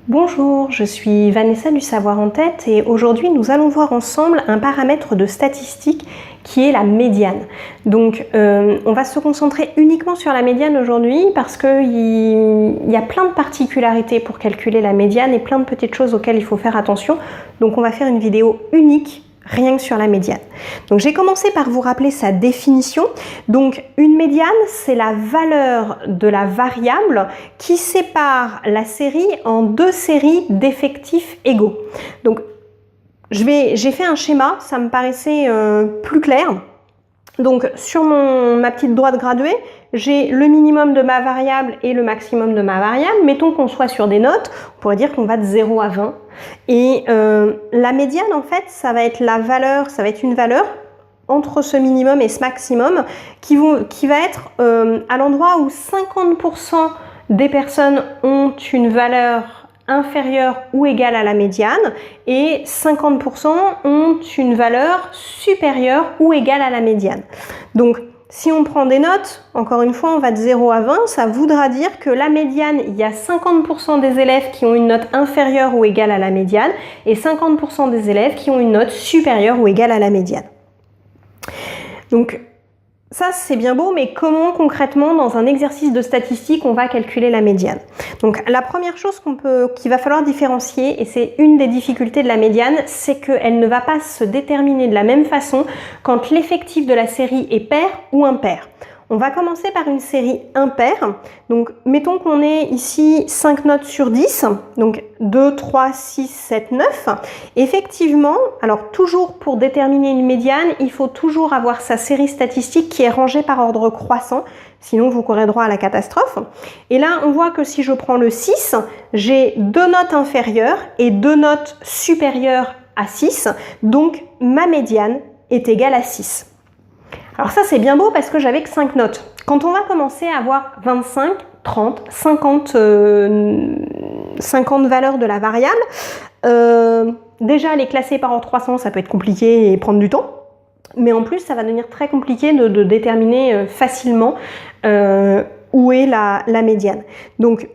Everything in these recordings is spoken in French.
Bonjour, je suis Vanessa du Savoir en Tête et aujourd'hui nous allons voir ensemble un paramètre de statistique qui est la médiane. Donc on va se concentrer uniquement sur la médiane aujourd'hui parce qu'il y a plein de particularités pour calculer la médiane et plein de petites choses auxquelles il faut faire attention. Donc on va faire une vidéo unique rien que sur la médiane. Donc j'ai commencé par vous rappeler sa définition. Donc une médiane, c'est la valeur de la variable qui sépare la série en deux séries d'effectifs égaux. Donc j'ai fait un schéma, ça me paraissait plus clair. Donc sur ma petite droite graduée, j'ai le minimum de ma variable et le maximum de ma variable. Mettons qu'on soit sur des notes, on pourrait dire qu'on va de 0 à 20. Et la médiane, en fait, ça va être une valeur entre ce minimum et ce maximum qui va être à l'endroit où 50% des personnes ont une valeur inférieure ou égale à la médiane et 50% ont une valeur supérieure ou égale à la médiane. Donc, si on prend des notes, encore une fois, on va de 0 à 20, ça voudra dire que la médiane, il y a 50% des élèves qui ont une note inférieure ou égale à la médiane et 50% des élèves qui ont une note supérieure ou égale à la médiane. Donc, ça, c'est bien beau, mais comment concrètement, dans un exercice de statistique, on va calculer la médiane? Donc, la première chose qu'il va falloir différencier, et c'est une des difficultés de la médiane, c'est qu'elle ne va pas se déterminer de la même façon quand l'effectif de la série est pair ou impair. On va commencer par une série impaire. Donc, mettons qu'on ait ici 5 notes sur 10, donc 2, 3, 6, 7, 9. Effectivement, alors toujours pour déterminer une médiane, il faut toujours avoir sa série statistique qui est rangée par ordre croissant, sinon vous courez droit à la catastrophe. Et là, on voit que si je prends le 6, j'ai 2 notes inférieures et 2 notes supérieures à 6, donc ma médiane est égale à 6. Alors ça, c'est bien beau parce que j'avais que 5 notes. Quand on va commencer à avoir 25, 30, 50 valeurs de la variable, déjà les classer par ordre croissant, ça peut être compliqué et prendre du temps. Mais en plus, ça va devenir très compliqué de déterminer facilement où est la médiane. Donc,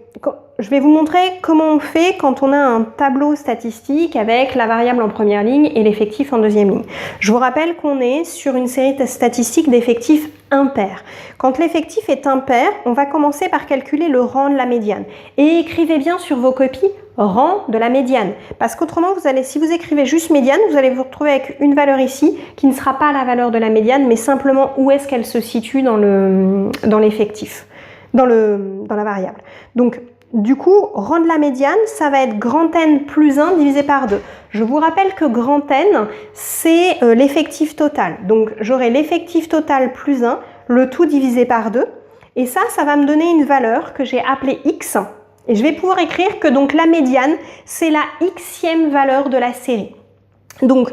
je vais vous montrer comment on fait quand on a un tableau statistique avec la variable en première ligne et l'effectif en deuxième ligne. Je vous rappelle qu'on est sur une série statistique d'effectifs impairs. Quand l'effectif est impair, on va commencer par calculer le rang de la médiane. Et écrivez bien sur vos copies rang de la médiane. Parce qu'autrement, si vous écrivez juste médiane, vous allez vous retrouver avec une valeur ici qui ne sera pas la valeur de la médiane, mais simplement où est-ce qu'elle se situe dans l'effectif, dans la variable. Donc, du coup, rang de la médiane, ça va être grand N plus 1 divisé par 2. Je vous rappelle que grand N, c'est l'effectif total. Donc, j'aurai l'effectif total plus 1, le tout divisé par 2. Et ça va me donner une valeur que j'ai appelée X. Et je vais pouvoir écrire que donc la médiane, c'est la Xème valeur de la série. Donc,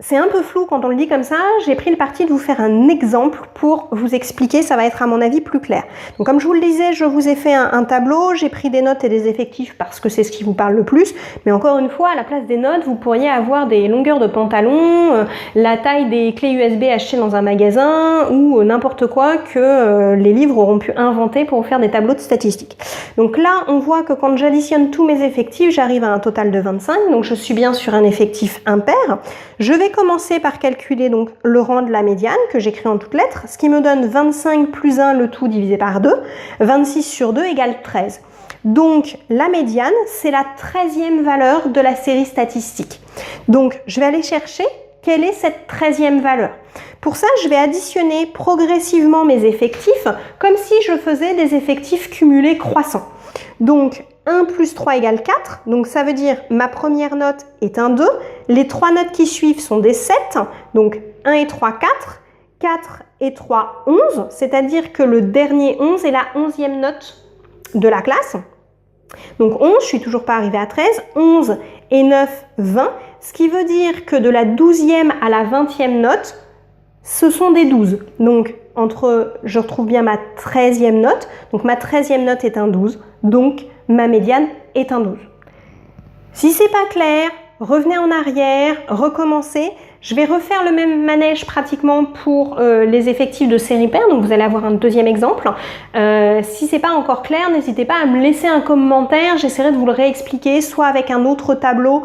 c'est un peu flou quand on le dit comme ça, j'ai pris le parti de vous faire un exemple pour vous expliquer, ça va être à mon avis plus clair. Donc comme je vous le disais, je vous ai fait un tableau, j'ai pris des notes et des effectifs parce que c'est ce qui vous parle le plus, mais encore une fois, à la place des notes, vous pourriez avoir des longueurs de pantalon, la taille des clés USB achetées dans un magasin ou n'importe quoi que les livres auront pu inventer pour faire des tableaux de statistiques. Donc là, on voit que quand j'additionne tous mes effectifs, j'arrive à un total de 25, donc je suis bien sur un effectif impair. Je vais commencer par calculer donc le rang de la médiane que j'écris en toutes lettres, ce qui me donne 25 plus 1 le tout divisé par 2, 26 sur 2 égale 13. Donc la médiane, c'est la 13e valeur de la série statistique. Donc je vais aller chercher quelle est cette 13e valeur. Pour ça, je vais additionner progressivement mes effectifs comme si je faisais des effectifs cumulés croissants. Donc 1 plus 3 égale 4, donc ça veut dire ma première note est un 2, les 3 notes qui suivent sont des 7, donc 1 et 3, 4, 4 et 3, 11, c'est-à-dire que le dernier 11 est la 11e note de la classe. Donc 11, je suis toujours pas arrivée à 13, 11 et 9, 20, ce qui veut dire que de la 12e à la 20e note, ce sont des 12. Donc je retrouve bien ma 13e note, donc ma 13e note est un 12, donc ma médiane est un 12. Si c'est pas clair, revenez en arrière, recommencez. Je vais refaire le même manège pratiquement pour les effectifs de série paire, donc vous allez avoir un deuxième exemple. Si c'est pas encore clair, n'hésitez pas à me laisser un commentaire, j'essaierai de vous le réexpliquer, soit avec un autre tableau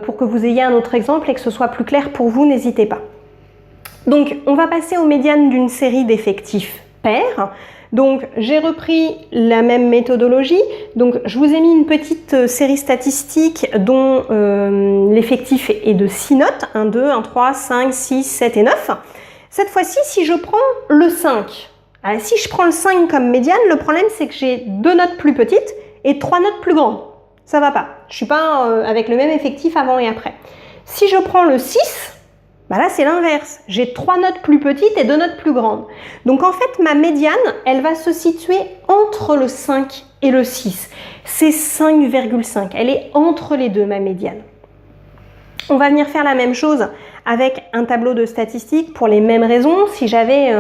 pour que vous ayez un autre exemple et que ce soit plus clair pour vous, n'hésitez pas. Donc on va passer aux médianes d'une série d'effectifs pairs. Donc j'ai repris la même méthodologie, donc je vous ai mis une petite série statistique dont l'effectif est de 6 notes, 1, 2, 1, 3, 5, 6, 7 et 9. Cette fois-ci, si je prends le 5, si je prends le 5 comme médiane, le problème c'est que j'ai 2 notes plus petites et 3 notes plus grandes. Ça va pas, je suis pas avec le même effectif avant et après. Si je prends le 6, bah là, c'est l'inverse. J'ai 3 notes plus petites et 2 notes plus grandes. Donc, en fait, ma médiane, elle va se situer entre le 5 et le 6. C'est 5,5. Elle est entre les deux, ma médiane. On va venir faire la même chose avec un tableau de statistiques pour les mêmes raisons. Si j'avais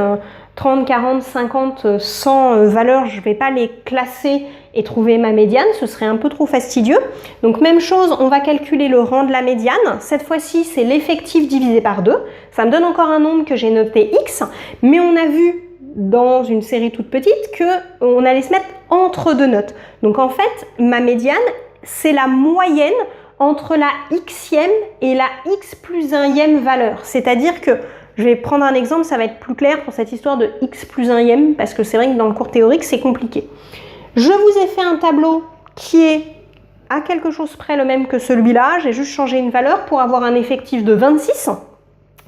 30, 40, 50, 100 valeurs, je ne vais pas les classer et trouver ma médiane, ce serait un peu trop fastidieux. Donc même chose, on va calculer le rang de la médiane. Cette fois-ci, c'est l'effectif divisé par 2. Ça me donne encore un nombre que j'ai noté X, mais on a vu dans une série toute petite qu'on allait se mettre entre 2 notes. Donc en fait, ma médiane, c'est la moyenne entre la xème et la x plus 1e valeur. C'est-à-dire que, je vais prendre un exemple, ça va être plus clair pour cette histoire de x plus 1e, parce que c'est vrai que dans le cours théorique, c'est compliqué. Je vous ai fait un tableau qui est à quelque chose près le même que celui-là. J'ai juste changé une valeur pour avoir un effectif de 26,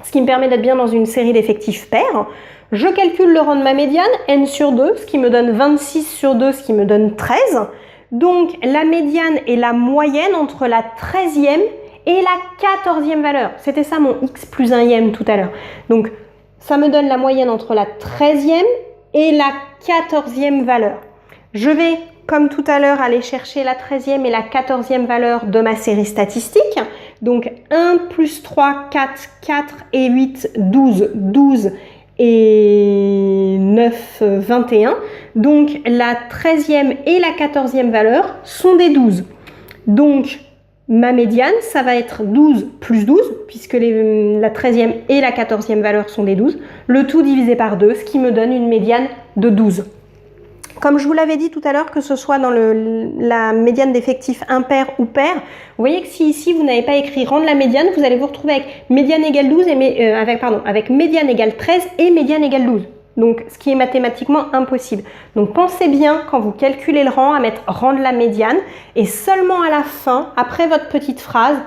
ce qui me permet d'être bien dans une série d'effectifs pairs. Je calcule le rang de ma médiane, n sur 2, ce qui me donne 26 sur 2, ce qui me donne 13. Donc la médiane est la moyenne entre la 13e et la 14e valeur. C'était ça mon x plus 1e tout à l'heure. Donc ça me donne la moyenne entre la 13e et la 14e valeur. Je vais, comme tout à l'heure, aller chercher la 13e et la 14e valeur de ma série statistique. Donc 1 plus 3, 4, 4 et 8, 12, 12 et 9, 21. Donc la 13e et la 14e valeur sont des 12. Donc ma médiane, ça va être 12 plus 12, puisque la 13e et la 14e valeur sont des 12. Le tout divisé par 2, ce qui me donne une médiane de 12. Comme je vous l'avais dit tout à l'heure, que ce soit dans la médiane d'effectifs impair ou pair, vous voyez que si ici vous n'avez pas écrit rang de la médiane, vous allez vous retrouver avec médiane égale 12 et avec médiane égale 13 et médiane égale 12. Donc ce qui est mathématiquement impossible. Donc pensez bien quand vous calculez le rang à mettre rang de la médiane et seulement à la fin, après votre petite phrase,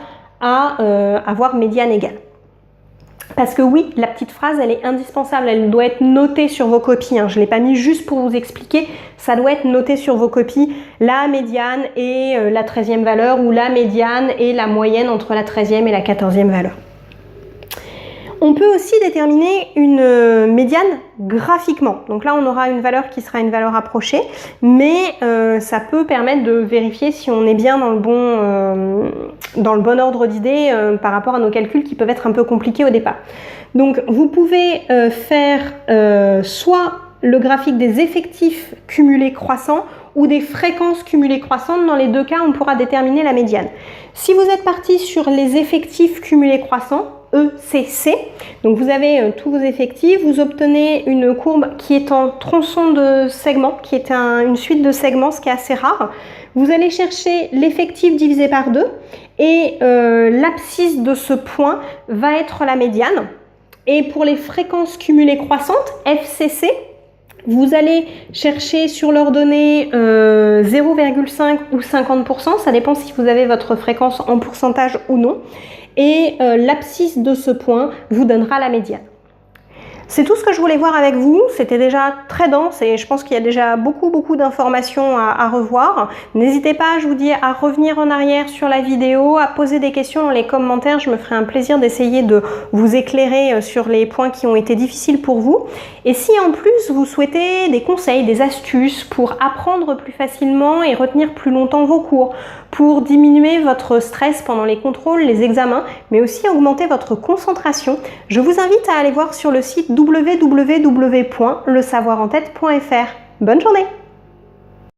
à avoir médiane égale. Parce que oui, la petite phrase, elle est indispensable, elle doit être notée sur vos copies. Je ne l'ai pas mis juste pour vous expliquer, ça doit être noté sur vos copies. La médiane et la 13e valeur ou la médiane et la moyenne entre la 13e et la 14e valeur. On peut aussi déterminer une médiane graphiquement. Donc là, on aura une valeur qui sera une valeur approchée, mais ça peut permettre de vérifier si on est bien dans le bon ordre d'idées par rapport à nos calculs qui peuvent être un peu compliqués au départ. Donc vous pouvez faire soit le graphique des effectifs cumulés croissants ou des fréquences cumulées croissantes. Dans les deux cas, on pourra déterminer la médiane. Si vous êtes parti sur les effectifs cumulés croissants, ECC, donc vous avez tous vos effectifs, vous obtenez une courbe qui est en tronçon de segments, qui est une suite de segments, ce qui est assez rare. Vous allez chercher l'effectif divisé par 2 et l'abscisse de ce point va être la médiane. Et pour les fréquences cumulées croissantes, FCC, vous allez chercher sur leurs données 0,5 ou 50%, ça dépend si vous avez votre fréquence en pourcentage ou non. Et l'abscisse de ce point vous donnera la médiane. C'est tout ce que je voulais voir avec vous. C'était déjà très dense et je pense qu'il y a déjà beaucoup d'informations à revoir. N'hésitez pas, je vous dis, à revenir en arrière sur la vidéo, à poser des questions dans les commentaires. Je me ferai un plaisir d'essayer de vous éclairer sur les points qui ont été difficiles pour vous. Et si en plus vous souhaitez des conseils, des astuces pour apprendre plus facilement et retenir plus longtemps vos cours, pour diminuer votre stress pendant les contrôles, les examens, mais aussi augmenter votre concentration, je vous invite à aller voir sur le site www.lesavoirentête.fr. Bonne journée!